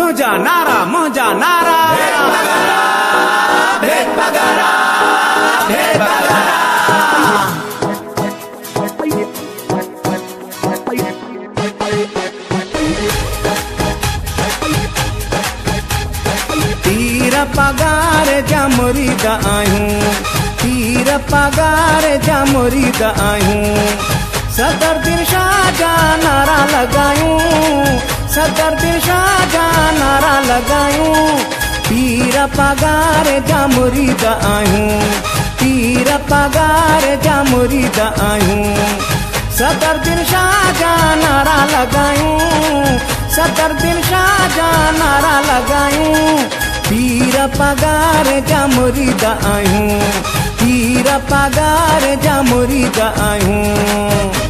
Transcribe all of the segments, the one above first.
मुंहिंजा नारा मुंहिंजा नारा भेट पगारा भेट पगारा तीर पगार जा मुरीद आहियूं तीर पगार जा मुरीद आहियूं सदरुद्दीन शाह जा नारा लगायूं सदरुद्दीन शाह जा नारा लगायूं तीर पगार जा मुरीद आहियूं तीर पगार जा मुरीद आहियूं सदरुद्दीन शाह जा नारा लगायूं सदरुद्दीन शाह जा नारा लगायूं तीर पगार जा मुरीद आहियूं तीर पगार जा मुरीद आहियूं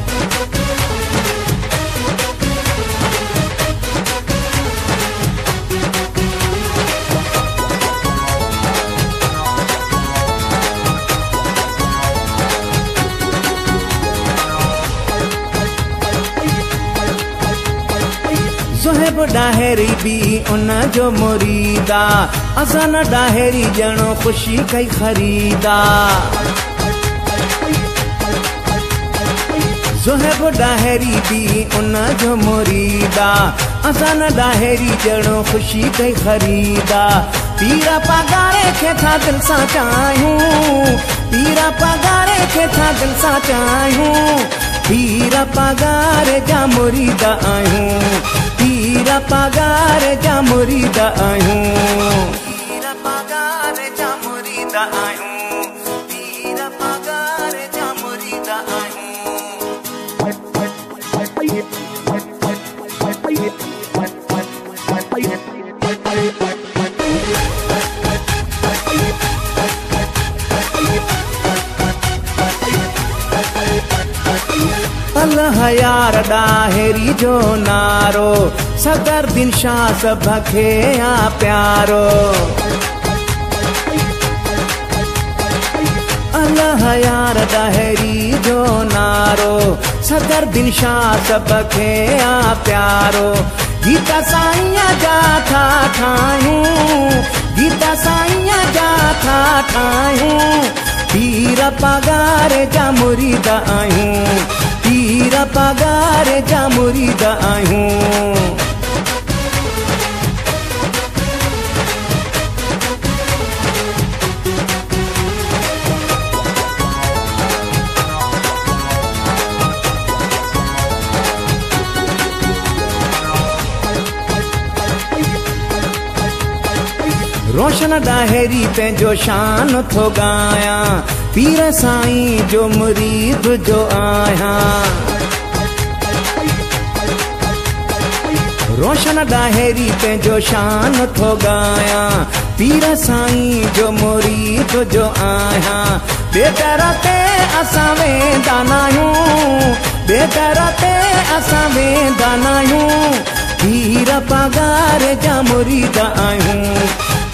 ज़ोहेब डाहेरी भी उन जो मुरीदा असन डाहेरी ॼणो ख़ुशी कई ख़रीदा ज़ोहेब डाहेरी भी उन जो मुरीदा असन डाहेरी ॼणो ख़ुशी कई ख़रीदा तीर पगारे खे था दिल सां चाहियूं तीर पगारे खे था दिल सां चाहियूं तीर पगार जा मुरीद आहियूं तीर पगार जा मुरीद आहियूं तीर पगार जा मुरीद आहियूं तीर पगार जा मुरीद अल्लाह यार डाहेरी जो नारो सदरुद्दीन शाह सभ खे आ प्यारो अल्लाह यार डाहेरी जो नारो सदरुद्दीन शाह सभ खे आ प्यारो गीता साईं जा था ठाहियूं गीता साईं जा था ठाहियूं तीर पगार जा मुरीद आहियूं तीर पगार जा मुरीद आहियूं रोशन डाहेरी पंहिंजो शान थो गायां पीर साईं जो मुरीद जो आहियां रोशन डाहेरी पंहिंजो शान थो गायां पीर साईं जो मुरीद जो आहियां बेदर ते असां वेंदा नाहियूं बेदर ते असां वेंदा नाहियूं तीर पगार जा मुरीद आहियूं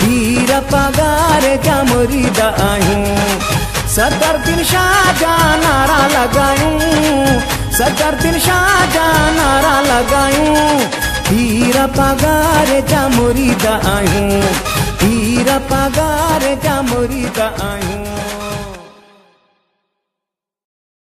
तीर पगार जा मुरीद आहियूं सदरुद्दीन शाह जा नारा लगायूं सदरुद्दीन शाह जा नारा लगायूं तीर पगार जा मुरीद आहियूं तीर पगार जा मुरीद आहियूं।